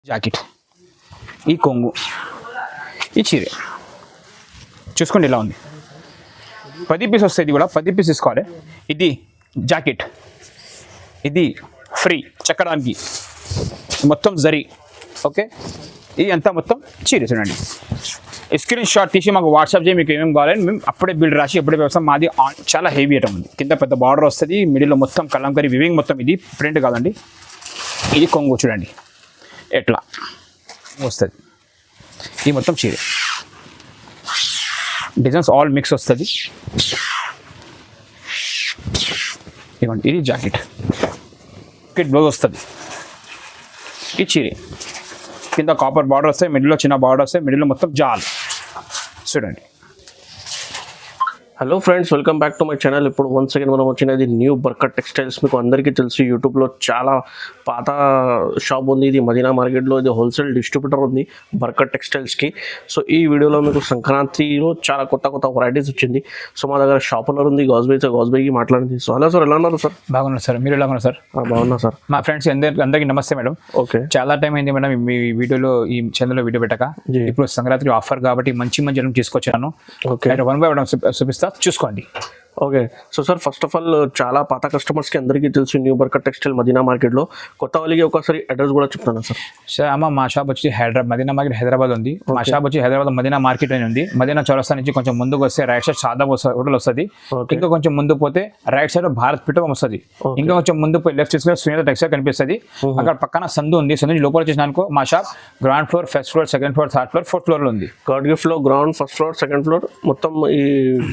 Jacket, ఈ కొంగు, ఈ చీర చూసుకోండి ఇలా ఉంది. 10 పీస్ వస్తాయి. ఇది కూడా 10 పీస్ తీసుకోవాలి. ఇది జాకెట్, ఇది ఫ్రీ చెక్కడానికి మొత్తం జరీ. ఓకే, ఇది అంతా మొత్తం చీర. చూడండి, స్క్రీన్ షాట్ తీసి మాకు వాట్సాప్ చేయి, మీకు ఏమేమి కావాలని మేము అప్పుడే బిల్డ్ రాసి ఎప్పుడే వ్యవసాయం. మాది చాలా హెవీ ఐటమ్ ఉంది. కింద పెద్ద బార్డర్ వస్తుంది, మిడిల్లో మొత్తం కలంకరీ వివింగ్ మొత్తం. ఇది ప్రింట్ కాదండి, ఇది కొంగు. చూడండి ఎట్లా వస్తుంది. ఇది మొత్తం చీర డిజైన్స్ ఆల్ మిక్స్ వస్తుంది. ఇవ్వండి, ఇది జాకెట్, బ్లౌజ్ వస్తుంది. ఈ చీర కింద కాపర్ బార్డర్ వస్తాయి, మిడిల్లో చిన్న బార్డర్ వస్తాయి, మిడిల్లో మొత్తం జాల్. చూడండి. Hello friends, welcome back to my channel. ఇప్పుడు వన్స్ అగైన్ మనం వచ్చినది న్యూ బర్కట్ టెక్స్టైల్స్. మీకు అందరికీ తెలుసు, యూట్యూబ్లో చాలా పాత షాప్ ఉంది. ఇది మదీనా మార్కెట్లో ఇది హోల్సేల్ డిస్ట్రిబ్యూటర్ ఉంది బర్కట్ టెక్స్టైల్స్కి. సో ఈ వీడియోలో మీకు సంక్రాంతిలో చాలా కొత్త వెరైటీస్ వచ్చింది. సో మా దగ్గర షాప్ ఓనర్ ఉంది గౌస్బైకి మాట్లాడింది. సో హలో సార్, ఎలా ఉన్నారు సార్? బాగున్నారు సార్, మీరు ఎలా ఉన్నారు సార్? బాగున్నా సార్. మా ఫ్రెండ్స్ అందరికీ నమస్తే మేడం. ఓకే, చాలా టైం అయింది మేడం మీ వీడియోలో, ఈ ఛానల్లో వీడియో పెట్టక. ఇప్పుడు సంక్రాంతి ఆఫర్ కాబట్టి మంచి ఐటమ్ తీసుకొచ్చాను. ఓకే, 1 బై 1 చూపిస్తా, చూసుకోండి. Okay. So sir, first of all చాలా పాత కస్టమర్స్కి అందరికీ తెలుసు న్యూ బర్కట్ టెక్స్టైల్ మదీనా మార్కెట్లో. కొత్త వాళ్ళకి ఒకసారి అడ్రస్ కూడా చెప్తాను సార్. సార్ అమ్మ, మా షాప్ వచ్చి మదీనా మార్కెట్ హైదరాబాద్ ఉంది. మా షాప్ వచ్చి హైదరాబాద్ మదీనా మార్కెట్ అని ఉంది. మదీనా చౌరస్తా నుంచి కొంచెం ముందుకు వస్తే రైట్ సైడ్ సాదా హోటల్ వస్తుంది. ఇంకా కొంచెం ముందు పోతే రైట్ సైడ్ భారత్ పీఠం వస్తుంది. ఇంకా కొంచెం ముందు పోయి లెఫ్ట్ తీసుకుని సునీత టెక్స్టైల్ కనిపిస్తుంది. అక్కడ పక్కన సందు ఉంది. సందు నుంచి లోపల వచ్చేసినానుకో మా shop ground floor, first floor, second floor, third floor, fourth ఫ్లోర్లో ఉంది. లో ground, first floor, second floor, మొత్తం ఈ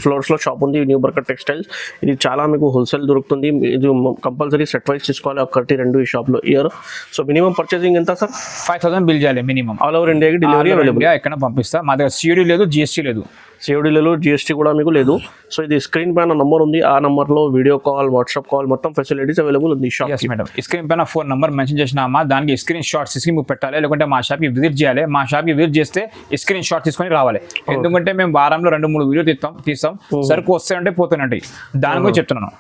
ఫ్లోర్స్లో షాప్ ఉంది న్యూ బర్కట్ టెక్స్టైల్స్. ఇది చాలా మీకు హోల్సేల్ దొరుకుతుంది. ఇది కంపల్సరీ సెట్ వైజ్ తీసుకోవాలి, 1-2 ఈ షాప్లో ఇయర్. సో మినిమం పర్చేసింగ్ ఎంత సార్? 5000 బిల్ చేయాలి మినిమం. ఆల్ ఓవర్ ఇండియాకి డెలివరీ అవైలబుల్. ఎక్కడ పంపిస్తా. మా దగ్గర సిఓడి లేదు, జిఎస్టీ లేదు. సిఓడీలలో జిఎస్టీ కూడా మీకు లేదు. సో ఇది స్క్రీన్ పైన నంబర్ ఉంది, ఆ నంబర్లో వీడియో కాల్, వాట్సాప్ కాల్ మొత్తం ఫెసిలిటీస్ అవైలబుల్ ఉంది షాప్. మేడం, స్క్రీన్ పైన 4 నెంబర్ మెన్షన్ చేసినామా, దానికి స్క్రీన్ షాట్స్ తీసుకుని మీకు పెట్టాలి. లేకుంటే మా షాప్కి విజిట్ చేయాలి. మా షాప్కి విజిట్ చేస్తే స్క్రీన్ షాట్ తీసుకొని రావాలి. ఎందుకంటే మేము వారంలో 2-3 వీడియో తీస్తాం. సరుకు వస్తాయంటే పోతానంటే దాని గురించి చెప్తున్నాను.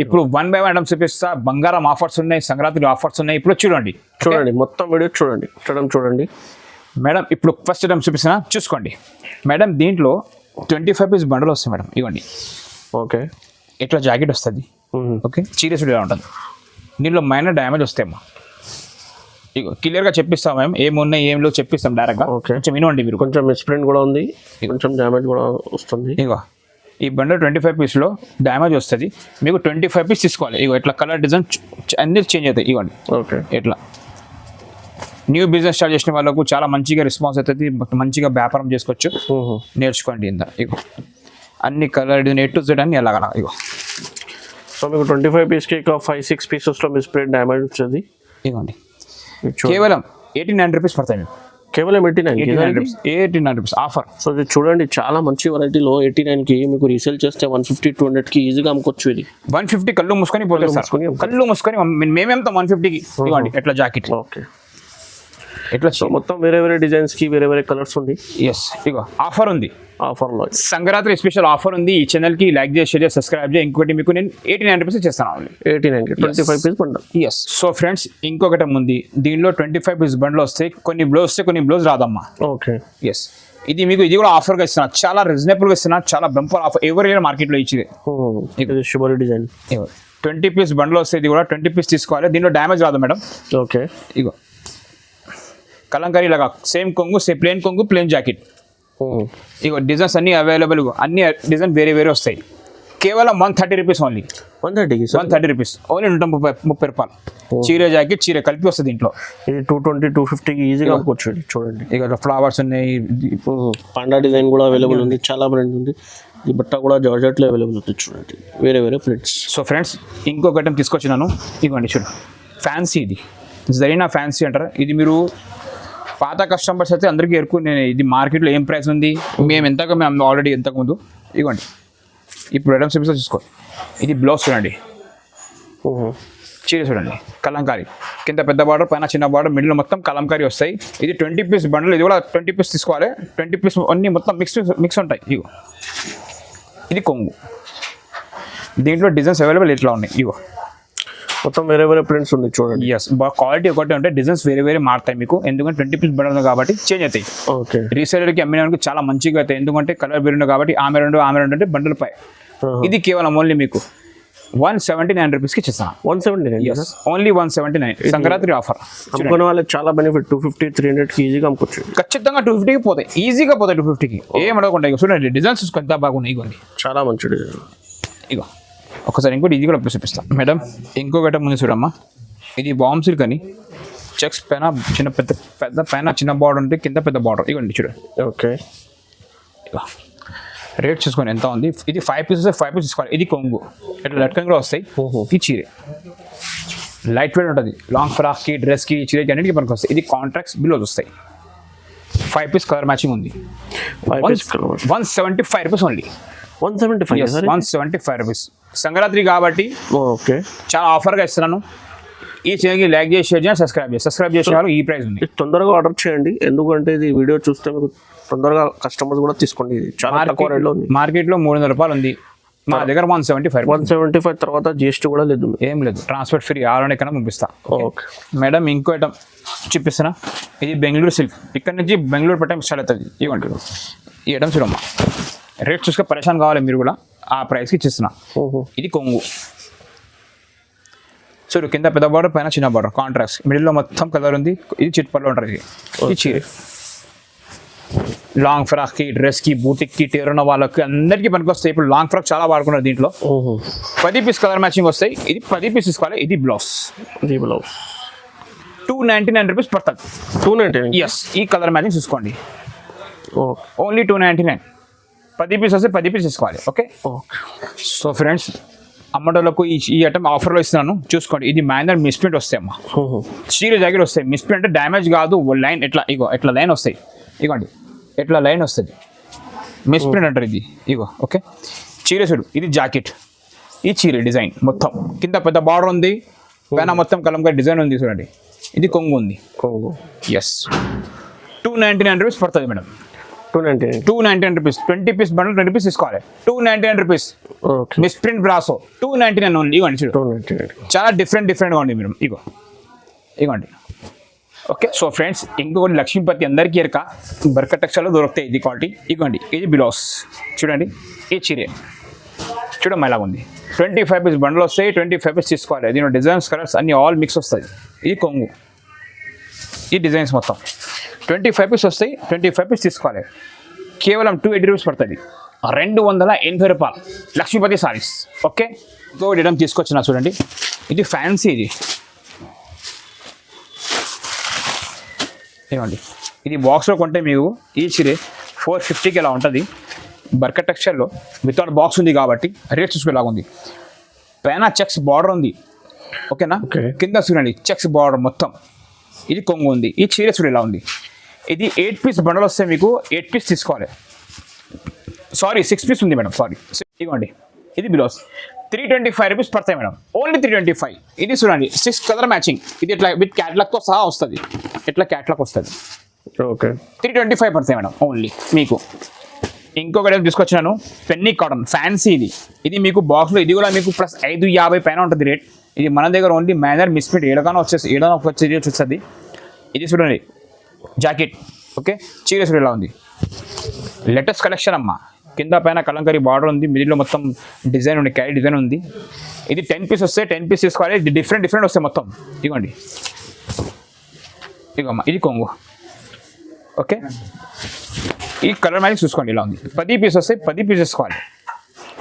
ఇప్పుడు 1 బై 1 ఐటమ్స్ చూపిస్తా. బంగారం ఆఫర్స్ ఉన్నాయి, సంక్రాంతి ఆఫర్స్ ఉన్నాయి. ఇప్పుడు చూడండి మొత్తం వీడియో చూడండి మేడం. ఇప్పుడు ఫస్ట్ ఐటమ్ చూపిస్తున్నా, చూసుకోండి మేడం. దీంట్లో 25 పీస్ బండల్ వస్తాయి మేడం. ఇవ్వండి. ఓకే, ఇట్లా జాకెట్ వస్తుంది. ఓకే, చీర ఇలా ఉంటుంది. దీనిలో మైనర్ డ్యామేజ్ వస్తాయమ్మా. ఇగో క్లియర్గా చెప్పిస్తాం మేము, ఏమున్నాయి ఏం లేవు చెప్పిస్తాం డైరెక్ట్గా. కొంచెం వినండి మీరు. కొంచెం మిస్ప్రింట్ కూడా ఉంది, కొంచెం డ్యామేజ్ కూడా వస్తుంది. ఇగో ఈ బండల్ 25 పీస్లో డ్యామేజ్ వస్తుంది. మీకు 25 పీస్ తీసుకోవాలి. ఇగో ఇట్లా కలర్ డిజైన్ అన్ని చేంజ్ అవుతాయి. ఇవ్వండి. ఓకే, ఇట్లా న్యూ బిజినెస్ స్టార్ట్ చేసిన వాళ్ళకు చాలా మంచిగా రెస్పాన్స్ అవుతుంది. మంచిగా వ్యాపారం చేసుకోవచ్చు. నేర్చుకోండి. ఇంత ఇగో అన్ని colour design A to Z అన్ని ఎలాగలా. ఇగో సో మీకు 25 పీస్కి 5-6 పీసెస్లో మిస్ప్రింట్ డ్యామేజ్ వచ్చేది. ఇవ్వండి. కేవలం 89 రూపీస్ పడతాయి మీకు. కేవలం 89 రూపీస్ ఆఫర్. సో ఇది చూడండి, చాలా మంచి వెరైటీలో 89కి మీకు రీసేల్ చేస్తే 150-200కి ఈజీగా అమ్ముకోవచ్చు. ఇది 150 కళ్ళు మూసుకొని పోతే సార్, కళ్ళు మూసుకొని మేమేంతో 150కి. ఇవ్వండి ఎట్లా జాకెట్. ఓకే, ఎట్లా మొత్తం వేరే డిజైన్స్కి వేరే కలర్స్ ఉంది. ఎస్, ఇగో ఆఫర్ ఉంది. ఆఫర్లో సంక్రాంతి స్పెషల్ ఆఫర్ ఉంది. ఈ ఛానల్కి లైక్ చేసి షేర్ చేసి సబ్స్క్రైబ్ చేసి. ఇంకోటి మీకు నేను 89 రూపీస్ చేస్తాను. 89కి 25 piece bundle. Yes. So friends, ఇంకొకటి ఉంది. దీనిలో 25 పీస్ బండ్లు వస్తాయి. కొన్ని బ్లౌజ్ వస్తాయి, కొన్ని బ్లౌజ్ రాదమ్మా. Okay, yes. ఇది మీకు ఇది కూడా ఆఫర్గా ఇస్తున్నా. చాలా రీజనబుల్గా ఇస్తున్నా. చాలా బంపర్ ఆఫర్. ఎవరి మార్కెట్లో ఇచ్చేది. ఇది షిబోరి డిజైన్. 20 పీస్ బండ్లు వస్తాయి. ఇది కూడా 20 పీస్ తీసుకోవాలి. దీనిలో డ్యామేజ్ రాదు మేడం. ఓకే, ఇగో కలంకారీ లాగా సేమ్ కొంగు, ప్లేన్ కొంగు, ప్లేన్ జాకెట్. ఇగో డిజైన్స్ అన్ని అవైలబుల్. అన్ని డిజైన్ వేరే వస్తాయి. కేవలం 130 రూపీస్ ఓన్లీ. 130 rupees only. 130 రూపాయలు. చీర జాకెట్ చీర కలిపి వస్తుంది దీంట్లో. ఇది 220-250కి ఈజీగా అమ్ముకోవచ్చు. చూడండి, ఇక ఫ్లవర్స్ ఉన్నాయి. పాండా డిజైన్ కూడా అవైలబుల్ ఉంది. చాలా బ్రాండ్ ఉంది. ఈ బట్ట కూడా జార్జెట్లో అవైలబుల్ ఉంది. చూడండి, వేరే ప్రింట్స్. సో ఫ్రెండ్స్, ఇంకొక ఐటమ్ తీసుకొచ్చినాను. ఇవ్వండి చూడండి, ఫ్యాన్సీ. ఇది జరీనా ఫ్యాన్సీ అంటారు. ఇది మీరు పాత కస్టమర్స్ అయితే అందరికీ ఎరుకు. నేను ఇది మార్కెట్లో ఏం ప్రైస్ ఉంది, మేము ఆల్రెడీ ఎంతకుముందు. ఇవ్వండి, ఇప్పుడు ఐటమ్స్ చూసుకో. ఇది బ్లౌజ్ చూడండి, చీర చూడండి, కలంకారీ. కింద పెద్ద బార్డర్, పైన చిన్న బార్డర్, మిడిల్ మొత్తం కలంకారీ వస్తాయి. ఇది 20 పీస్ బండల్. ఇది కూడా 20 పీస్ తీసుకోవాలి. 20 పీస్ అన్ని మొత్తం మిక్స్ ఉంటాయి. ఇగో ఇది కొంగు. దీంట్లో డిజైన్స్ అవైలబుల్ ఇట్లా ఉన్నాయి. ఇగో మొత్తం వేరే వేరే ప్రింట్స్ ఉంది చూడండి. ఎస్ క్వాలిటీ ఒకటి ఉంటే డిజైన్స్ వేరే వేరే మారుతాయి మీకు, ఎందుకంటే 20 పీస్ బండల్ కాబట్టి చేంజ్ అవుతాయి. ఓకే. రీసేలర్కి అమ్మినానికి చాలా మంచిగా అవుతాయి, ఎందుకంటే కలర్ వేరు కాబట్టి ఆమె రెండు అంటే బండల్ పై. ఇది కేవలం ఓన్లీ మీకు 179 రూపీస్కి ఇచ్చేస్తాను. 179 ఓన్లీ 179 సంక్రాంతి ఆఫర్. అమ్ముకునే వాళ్ళకి చాలా బెనిఫిట్. 250 300కి ఈజీగా అమ్ముకోవచ్చు. ఖచ్చితంగా 250కి పోతాయి, ఈజీగా పోతాయి 250కి. ఏం అడగకుండా ఇగో చూడండి, డిజైన్స్ ఎంత బాగున్నాయి. ఇగోండి చాలా మంచి డిజైన్. ఇగో ఒకసారి ఇంకోటి ఇది కూడా చూపిస్తాం మేడం. ఇంకొకటి ముందు చూడమ్మా, ఇది బాంబ్ సిల్క్ అని చెక్స్ పైన చిన్న పెద్ద పైన చిన్న బార్డర్ ఉంటే కింద పెద్ద బార్డర్. ఇగోండి చూడండి. ఓకే. ఇగో రేట్ చూసుకోండి ఎంత ఉంది. ఇది 5 పీసెస్ తీసుకోవాలి. ఇది కొంగు ఇట్లా లట్కన్ కూడా వస్తాయి. ఈ చీరే లైట్ వెయిట్ ఉంటుంది, లాంగ్ ఫ్రాక్కి డ్రెస్కి చీరే అన్నిటికీ పనికి వస్తాయి. ఇది కాంట్రాక్ట్స్ బిలోస్ వస్తాయి. 5 పీస్ కలర్ మ్యాచింగ్ ఉంది. 175 రూపీస్ ఓన్లీ. 175 రూపీస్ సంక్రాంతి కాబట్టి ఓకే చాలా ఆఫర్గా ఇస్తున్నాను. ఈ ఛానల్కి లైక్ చేసి షేర్ చేసి సబ్స్క్రైబ్ చేసిన వాళ్ళు ఈ ప్రైస్ ఉంది. తొందరగా ఆర్డర్ చేయండి, ఎందుకంటే ఇది వీడియో చూస్తే మీకు తొందరగా కస్టమర్స్ కూడా తీసుకోండి. చాలా తక్కువ రేట్లో ఉంది. మార్కెట్లో 300 రూపాయలు ఉంది, మా దగ్గర 175 తర్వాత జిఎస్టీ కూడా లేదు, ఏం లేదు. ట్రాన్స్పోర్ట్ ఫ్రీ, ఆరోనే కన్నా పంపిస్తా. ఓకే మేడం ఇంకో ఐటమ్ చూపిస్తున్నా. ఇది బెంగళూరు సిల్క్, ఇక్కడ నుంచి బెంగళూరు పట్టం స్టార్ట్ అవుతుంది. ఇవ్వండి ఈ ఐటమ్ చూడమ్మా. రేట్ చూసుకొని పరేషాన్ కావాలి మీరు కూడా, ఆ ప్రైస్కి ఇచ్చిస్తున్నా. ఇది కొంగు చూడు, కింద పెద్ద బార్డర్ పైన చిన్న బార్డర్ కాంట్రాక్ట్, మిడిల్లో మొత్తం కలర్ ఉంది. ఇది చిట్పల్లో ఉంటుంది. ఇది చీర లాంగ్ ఫ్రాక్కి డ్రెస్కి బూటిక్కి టేర్ ఉన్న వాళ్ళకి అందరికీ పనికి వస్తాయి. ఇప్పుడు లాంగ్ ఫ్రాక్ చాలా వాడుకున్నారు దీంట్లో. 10 పీస్ కలర్ మ్యాచింగ్ వస్తాయి. ఇది 10 పీస్ తీసుకోవాలి. ఇది బ్లౌజ్ 299 రూపీస్ పడుతుంది. 299. ఎస్ ఈ కలర్ మ్యాచింగ్ చూసుకోండి. ఓన్లీ 299. 10 పీస్ వస్తే 10 పీస్ తీసుకోవాలి. ఓకే. సో ఫ్రెండ్స్, అమ్మటోళ్ళకు ఈ ఐటమ్ ఆఫర్లో ఇస్తున్నాను, చూసుకోండి. ఇది మైనర్ మిస్ప్రింట్ వస్తాయి అమ్మా, చీర జాకెట్ వస్తాయి. మిస్ప్రింట్ అంటే డ్యామేజ్ కాదు, లైన్ ఎట్లా ఇగో ఎట్లా లైన్ వస్తాయి. ఇగోండి ఎట్లా లైన్ వస్తుంది, మిస్ప్రింట్ అంటారు ఇది. ఇగో ఓకే. చీర చూడు, ఇది జాకెట్, ఈ చీర డిజైన్ మొత్తం కింద పెద్ద బార్డర్ ఉంది, పైన మొత్తం కలంకారీ డిజైన్ ఉంది. చూడండి ఇది కొంగు ఉంది. ఎస్ 299 రూపీస్ పడుతుంది madam. 299 rupees. 20 piece bundle 20 piece తీసుకోవాలి. 299 రూపీస్. మిస్ ప్రింట్ బ్రాసో 299 ఓన్లీ. ఇవ్వండి చూడు, 299 చాలా డిఫరెంట్గా ఉంది మేడం. ఇగోండి ఓకే. సో ఫ్రెండ్స్, ఇంకొకటి లక్ష్మీపతి అందరికీ ఎరక బర్కట్ టెక్స్టైల్లో దొరుకుతాయి. ఇది క్వాలిటీ. ఇగోండి ఇది బ్లౌజ్ చూడండి. ఈ చీరే చూడమ్మా ఇలా ఉంది. 25 పీస్ బండలు వస్తాయి, 25 పీస్ తీసుకోవాలి. దీని డిజైన్స్ కలర్స్ అన్ని ఆల్ మిక్స్ వస్తాయి. ఇది కొంగు, ఈ డిజైన్స్ మొత్తం 25 పీస్ వస్తాయి. 25 పీస్ తీసుకోవాలి. కేవలం 280 రూపీస్ పడుతుంది. 280 రూపాయలు లక్ష్మీపతి సారీస్. ఓకే. ఇంకొకటి ఐటమ్ తీసుకొచ్చిన చూడండి, ఇది ఫ్యాన్సీ. ఇది ఏమండి, ఇది బాక్స్లో కొంటే మీకు ఈ చీరే 450కి ఇలా ఉంటుంది. బర్కట్ టెక్స్చర్లో వితౌట్ బాక్స్ ఉంది కాబట్టి రేట్ చూసుకునేలాగా ఉంది. పైన చెక్స్ బార్డర్ ఉంది. ఓకేనా. కింద చూడండి చెక్స్ బార్డర్ మొత్తం. ఇది కొంగు ఉంది. ఈ చీర చూడు ఇలా ఉంది. ఇది 8 పీస్ బండల్ వస్తే మీకు 8 పీస్ తీసుకోవాలి. సారీ 6 పీస్ ఉంది మేడం, సారీ. ఇవ్వండి ఇది బ్లౌజ్ 325 రూపీస్ పడతాయి మేడం. ఓన్లీ 325. ఇది చూడండి 6 కలర్ మ్యాచింగ్. ఇది ఇట్లా విత్ క్యాట్లాగ్తో సహా వస్తుంది. ఇట్లా క్యాట్లాగ్ వస్తుంది. ఓకే. 325 పడతాయి మేడం ఓన్లీ మీకు. ఇంకొకటి తీసుకొచ్చినాను, పెన్నీ కాటన్ ఫ్యాన్సీ. ఇది మీకు బాక్స్లో ఇది కూడా మీకు ప్లస్ 550 పైన ఉంటుంది రేట్. ఇది మన దగ్గర ఓన్లీ మైనర్ మిస్ప్రింట్ ఏడగానో వస్తుంది. ఇది చూడండి జాకెట్. ఓకే. చీర చూడు ఎలా ఉంది. లేటెస్ట్ కలెక్షన్ అమ్మా. కింద పైన కలంకారీ బార్డర్ ఉంది, మిడిల్లో మొత్తం డిజైన్ ఉంది, క్యారీ డిజైన్ ఉంది. ఇది 10 పీస్ వస్తే 10 పీస్ తీసుకోవాలి. ఇది డిఫరెంట్ వస్తాయి మొత్తం. ఇవ్వండి ఇగమ్మా, ఇది కొంగు. ఓకే. ఈ కలర్ మ్యాచింగ్ చూసుకోండి ఇలా ఉంది. 10 పీస్ వస్తే 10 పీస్ తీసుకోవాలి.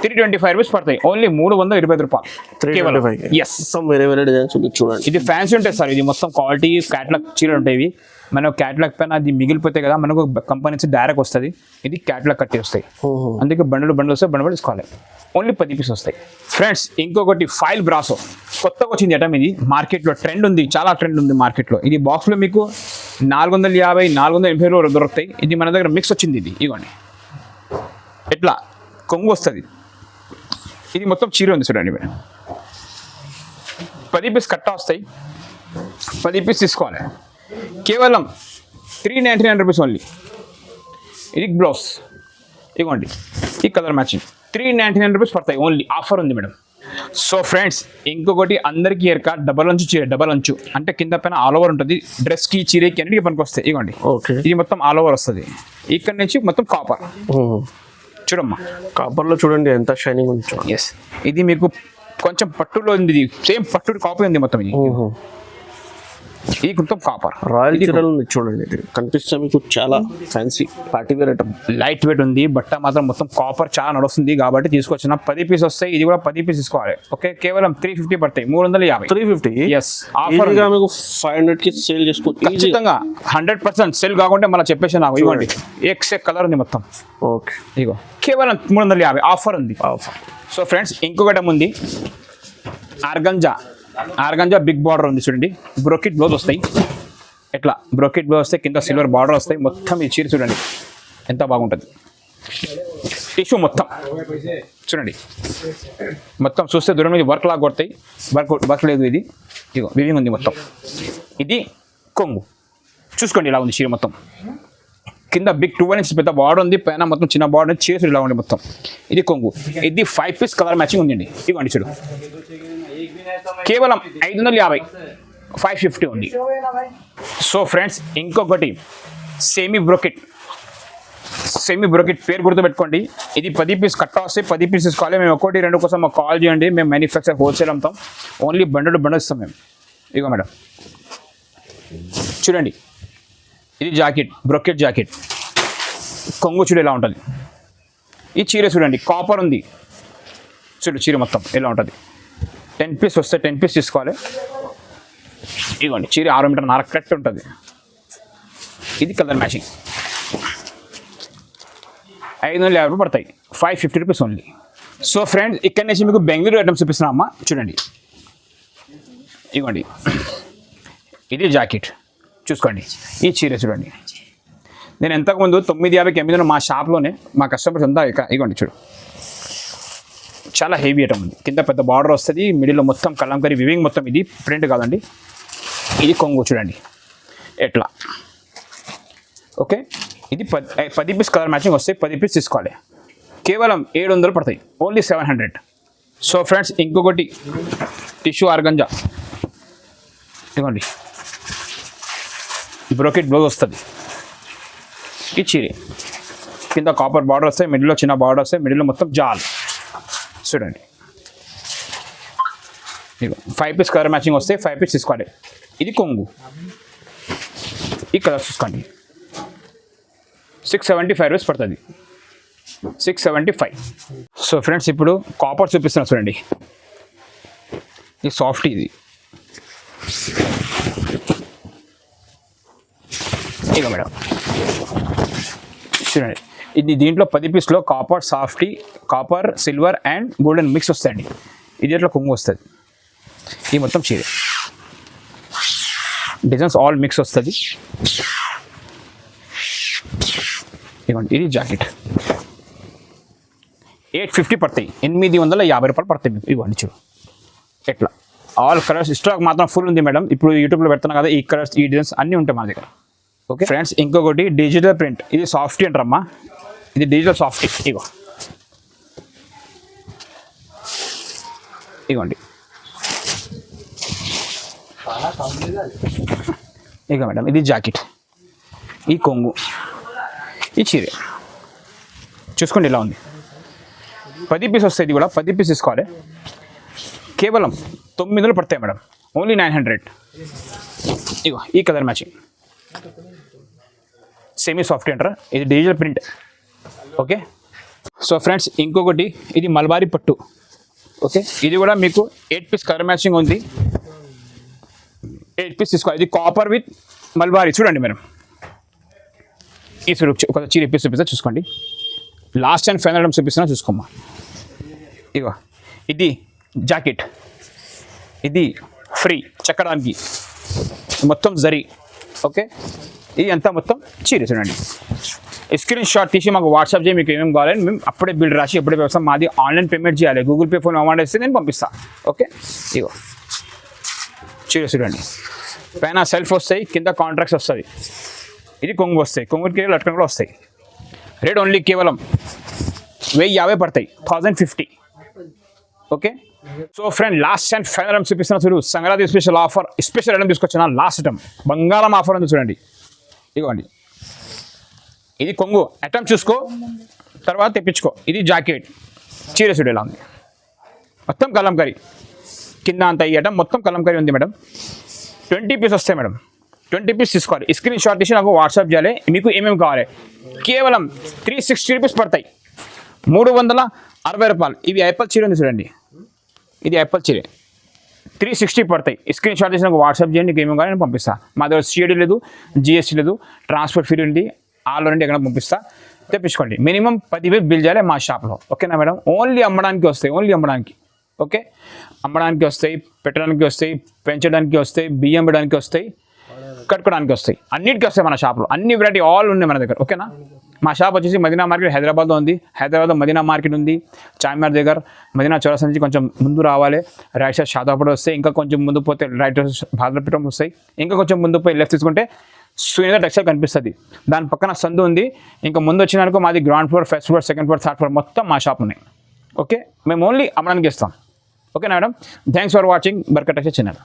325 రూపీస్ పడతాయి. ఓన్లీ 325 రూపాయలు. 325. ఎస్. వేరే వేరే డిజైన్స్ ఉంది చూడండి. ఇది ఫ్యాన్సీ ఉంటుంది సార్. ఇది మొత్తం క్వాలిటీ క్యాట్లాగ్ చీరలు ఉంటాయి. మనకు క్యాట్లాగ్ పైన అది మిగిలిపోతాయి కదా, మనకు కంపెనీ నుంచి డైరెక్ట్ వస్తుంది. ఇది క్యాట్లాగ్ కట్టి వస్తాయి. అందుకే బండ్లు వస్తే బండ్లు తీసుకోవాలి. ఓన్లీ 10 పీస్ వస్తాయి. ఫ్రెండ్స్, ఇంకొకటి ఫైల్ బ్రాసో కొత్తగా వచ్చింది ఐటమ్. ఇది మార్కెట్లో ట్రెండ్ ఉంది, చాలా ట్రెండ్ ఉంది మార్కెట్లో. ఇది బాక్స్లో మీకు 450 480 దొరుకుతాయి. ఇది మన దగ్గర మిక్స్ వచ్చింది. ఇది ఇవ్వండి ఎట్లా కొంగు వస్తుంది. ఇది మొత్తం చీర ఉంది చూడండి మేడం. 10 పీస్ కట్ట వస్తాయి. 10 పీస్ తీసుకోవాలి. కేవలం 399 రూపీస్ ఓన్లీ. ఇది బ్లౌజ్. ఇవ్వండి ఈ కలర్ మ్యాచింగ్ 399 రూపీస్ పడతాయి ఓన్లీ. ఆఫర్ ఉంది మేడం. సో ఫ్రెండ్స్ ఇంకొకటి అందరికీ ఎరక డబల్ అంచు చీర, డబల్ అంచు అంటే కింద పైన ఆల్ ఓవర్ ఉంటుంది. డ్రెస్కి చీరకి అన్నిటికీ పనికి వస్తాయి. ఇవ్వండి, ఓకే. ఇది మొత్తం ఆల్ ఓవర్ వస్తుంది. ఇక్కడ నుంచి మొత్తం కాపర్ చూడమ్మా. కాపర్లో చూడండి ఎంత షైనింగ్ ఉంది. ఎస్, ఇది మీకు కొంచెం పట్టులో ఉంది. ఇది సేమ్ పట్టు కాపీ ఉంది మొత్తం. ఇది మొత్తం కాపర్. రాయల్ చీరలు ఉంది చూడండి. ఇది కనిపిస్తే మీకు చాలా fancy party wear item. Light weight ఉంది. బట్ట మాత్రం మొత్తం కాపర్ చాలా నడుస్తుంది కాబట్టి తీసుకొచ్చిన 10 పీస్ వస్తాయి. ఇది కూడా 10 పీస్ తీసుకోవాలి. ఓకే, కేవలం 350 పడతాయి. 350. 350. ఎస్, ఆఫర్ మీకు 500కి సేల్ చేసుకోవచ్చు ఖచ్చితంగా. 100% సెల్ కాకుంటే మళ్ళీ చెప్పేసి నాకు ఇవ్వండి. ఎక్స్ కలర్ ఉంది మొత్తం. ఓకే, ఇగో కేవలం 350 ఆఫర్ ఉంది. ఆఫర్. సో ఫ్రెండ్స్ ఇంకొకటి ఉంది, ఆర్గంజా బిగ్ బార్డర్ ఉంది చూడండి. బ్రోకెట్ బ్లౌజ్ వస్తాయి. ఎట్లా బ్రోకెట్ బ్లౌజ్ వస్తాయి, కింద సిల్వర్ బార్డర్ వస్తాయి. మొత్తం ఈ చీర చూడండి ఎంత బాగుంటుంది. టిష్యూ మొత్తం చూడండి, మొత్తం చూస్తే దూరం మీద వర్క్ లాగా కొడతాయి. వర్క్ లేదు. ఇది ఇగో వివింగ్ ఉంది మొత్తం. ఇది కొంగు చూసుకోండి, ఇలా ఉంది చీర మొత్తం. కింద బిగ్ 12 ఇంచెస్ పెద్ద బార్డర్ ఉంది, పైన మొత్తం చిన్న బార్డర్ చీర ఇలా ఉంది మొత్తం. ఇది కొంగు. ఇది 5 పీస్ కలర్ మ్యాచింగ్ ఉందండి. ఇవ్వండి చూడు, కేవలం 550, 550 ఉంది. సో ఫ్రెండ్స్ ఇంకొకటి సెమీ బ్రోకెట్ పేరు గుర్తుపెట్టుకోండి. ఇది 10 పీస్ కట్ట వస్తాయి. 10 పీస్ తీసుకోవాలి. మేము 1, 2 కోసం మాకు కాల్ చేయండి. మేము మ్యానుఫ్యాక్చర్ హోల్సేల్ అమ్ముతాం. ఓన్లీ బండల్ ఇస్తాం మేము. ఇగో మేడం చూడండి, ఇది జాకెట్, బ్రోకెట్ జాకెట్. కొంగు చూడు ఎలా ఉంటుంది. ఈ చీర చూడండి, కాపర్ ఉంది చూడు. చీర మొత్తం ఎలా ఉంటుంది. 10 పీస్ వస్తే 10 పీస్ తీసుకోవాలి. ఇవ్వండి, చీర 6 మీటర్ 4 కరెక్ట్ ఉంటుంది. ఇది కలర్ మ్యాచింగ్. 550 రూపాయలు పడతాయి. 550 రూపీస్ ఓన్లీ. సో ఫ్రెండ్స్ ఇక్కడ నుంచి మీకు బెంగళూరు ఐటమ్స్ చూపిస్తున్నామమ్మా. చూడండి, ఇవ్వండి, ఇది జాకెట్ చూసుకోండి. ఈ చీర చూడండి, నేను ఎంతకుముందు 950కి అమ్మిన మా షాప్లోనే మా కస్టమర్స్ అంతా ఇవ్వండి చూడు. చాలా హెవీ ఐటమ్ ఉంది. కింద పెద్ద బార్డర్ వస్తుంది. మిడిల్లో మొత్తం కలంకరీ వివింగ్ మొత్తం. ఇది ప్రింట్ కాదండి. ఇది కొంగు చూడండి ఎట్లా. ఓకే, ఇది 10 పీస్ కలర్ మ్యాచింగ్ వస్తాయి. 10 పీస్ తీసుకోవాలి. కేవలం 700 పడతాయి. ఓన్లీ 700. సో ఫ్రెండ్స్ ఇంకొకటి టిష్యూ ఆర్గంజా. ఇవ్వండి, బ్రోకెట్ బ్లౌజ్ వస్తుంది. ఈ చీర కింద కాపర్ బార్డర్ వస్తాయి. మిడిల్లో చిన్న బార్డర్ వస్తాయి. మిడిల్లో మొత్తం జాల్ చూడండి. ఇగో 5 పీస్ కలర్ మ్యాచింగ్ వస్తే 5 పీస్ తీసుకోండి. ఇది కొంగు. ఈ కలర్ చూసుకోండి. 675 రూపీస్ పడుతుంది. 675. సో ఫ్రెండ్స్ ఇప్పుడు కాపర్ చూపిస్తున్నా చూడండి. ఇది సాఫ్ట్. ఇది ఇక మేడం చూడండి, ఇది దీంట్లో 10 పీస్లో కాపర్ సాఫ్టీ, copper silver and golden mix వస్తాయండి. ఇది ఎట్లా కొంగు వస్తుంది. ఈ మొత్తం చీర డిజైన్స్ ఆల్ మిక్స్ వస్తుంది. ఇవ్వండి, ఇది జాకెట్. 850 పడతాయి. 850 రూపాయలు పడతాయి మీకు. ఇవ్వండి చూడు ఎట్లా. ఆల్ కలర్స్ స్టాక్ మాత్రం ఫుల్ ఉంది మేడం. ఇప్పుడు యూట్యూబ్లో పెడుతున్నాం కదా, ఈ కలర్స్ ఈ డిజైన్స్ అన్నీ ఉంటాయి మన దగ్గర. ఓకే ఫ్రెండ్స్ ఇంకొకటి డిజిటల్ ప్రింట్. ఇది సాఫ్టీ అంటారమ్మా. ఇది డిజిటల్ సాఫ్టీ. ఇగోండి. ఇక మేడం ఇది జాకెట్. ఈ కొంగు, ఈ చీర చూసుకోండి ఇలా ఉంది. 10 పీస్ వస్తాయి. ఇది కూడా 10 పీస్ తీసుకోవాలి. కేవలం 900 పడతాయి మేడం. ఓన్లీ 900. ఇగో ఈ కలర్ మ్యాచింగ్ సెమీ సాఫ్ట్ అంటారా. ఇది digital print. Okay so friends ఇంకొకటి ఇది మల్బారీ పట్టు. ఓకే ఇది కూడా మీకు 8 పీస్ కలర్ మ్యాచింగ్ ఉంది. 8 పీస్ తీసుకోవాలి. ఇది కాపర్ విత్ మల్బారీ. చూడండి మేడం, ఈ ఒక చీర పీస్ చూపిస్తా చూసుకోండి. లాస్ట్ అండ్ ఫైనల్ ఐటమ్ చూపిస్తున్నా చూసుకోమ్మా. ఇగో ఇది జాకెట్. ఇది ఫ్రీ చెక్కడానికి మొత్తం జరీ. ఓకే ఇది అంతా మొత్తం చీర చూడండి. స్క్రీన్ షాట్ తీసి మాకు వాట్సాప్ చేయి. మీకు ఏమేమి కావాలని మేము అప్పుడే బిల్ రాసి ఎప్పుడే వ్యవసాయం. మాది ఆన్లైన్ పేమెంట్ చేయాలి. గూగుల్ పే ఫోన్ అమౌంట్ వేస్తే నేను పంపిస్తాను. ఓకే ఇగో చీర చూడండి. పైన సెల్ఫ్ వస్తాయి, కింద కాంట్రాక్ట్స్ వస్తుంది. ఇది కొంగు వస్తాయి. కొంగుకి లట్కన్ కూడా వస్తాయి. రేట్ ఓన్లీ కేవలం 1050 పడతాయి. 1050. Okay so friend last and final item చూపిస్తున్నా చూడు, Sankranti special offer, special item తీసుకొచ్చిన లాస్ట్ ఐటమ్ బంగారం ఆఫర్ ఉంది చూడండి. ఇదిగోండి, ఇది కొంగు ఐటమ్ చూసుకో, తర్వాత తెప్పించుకో. ఇది జాకెట్ చీర చూడు ఎలా ఉంది, మొత్తం కలంకరీ కింద అంతా. ఈ ఐటమ్ మొత్తం కలంకరీ ఉంది మేడం. 20 పీస్ వస్తాయి మేడం, 20 పీస్ తీసుకోవాలి. స్క్రీన్ షాట్ తీసి నాకు వాట్సాప్ చేయాలి. మీకు ఏమేమి కావాలి. కేవలం 360 రూపీస్ పడతాయి, 360 రూపాయలు. ఇవి యాపిల్ చీర ఉంది చూడండి, ఇది యాపిల్ చీర 360 పడతాయి. స్క్రీన్ షాట్ తీసి నాకు వాట్సాప్ చేయండి, మీకు ఏమేమి కావాలి నేను పంపిస్తాను. మా దగ్గర సిఐడి లేదు, జిఎస్టీ లేదు, ట్రాన్స్పోర్ట్ ఫ్రీ ఉంది, ఆల్ నుండి ఎక్కడ పంపిస్తా. తెప్పించుకోండి. మినిమం 10,000 బిల్ చేయాలి మా షాప్లో, ఓకేనా మేడం. ఓన్లీ అమ్మడానికి వస్తాయి, ఓన్లీ అమ్మడానికి. ఓకే, అమ్మడానికి వస్తాయి, పెట్టడానికి వస్తాయి, పెంచడానికి వస్తాయి, బియ్యం ఇవ్వడానికి వస్తాయి, కట్టుకోవడానికి వస్తాయి, అన్నిటికీ వస్తాయి మన షాప్లో. అన్ని వెరైటీ ఆల్ ఉన్నాయి మన దగ్గర, ఓకేనా. మా షాప్ వచ్చేసి మదీనా మార్కెట్ హైదరాబాద్లో ఉంది. హైదరాబాద్లో మదీనా మార్కెట్ ఉంది, చార్మినార్ దగ్గర. మదీనా చౌరస్తా నుంచి కొంచెం ముందు రావాలి, రైట్ సైడ్ షాదాపూర్ వస్తాయి. ఇంకా కొంచెం ముందు పోతే రైట్ భారతపేటం వస్తాయి. ఇంకా కొంచెం ముందు పోయి లెఫ్ట్ తీసుకుంటే శ్రీనగర్ టెక్స్టైల్ కనిపిస్తుంది. దాని పక్కన సందు ఉంది. ఇంకా ముందు వచ్చినాక మాది ground floor, first floor, second floor, third floor మొత్తం మా షాప్ ఉన్నాయి. ఓకే, మేము ఓన్లీ అమ్మడానికి ఇస్తాం, ఓకేనా madam. Thanks for watching Barkat textile channel.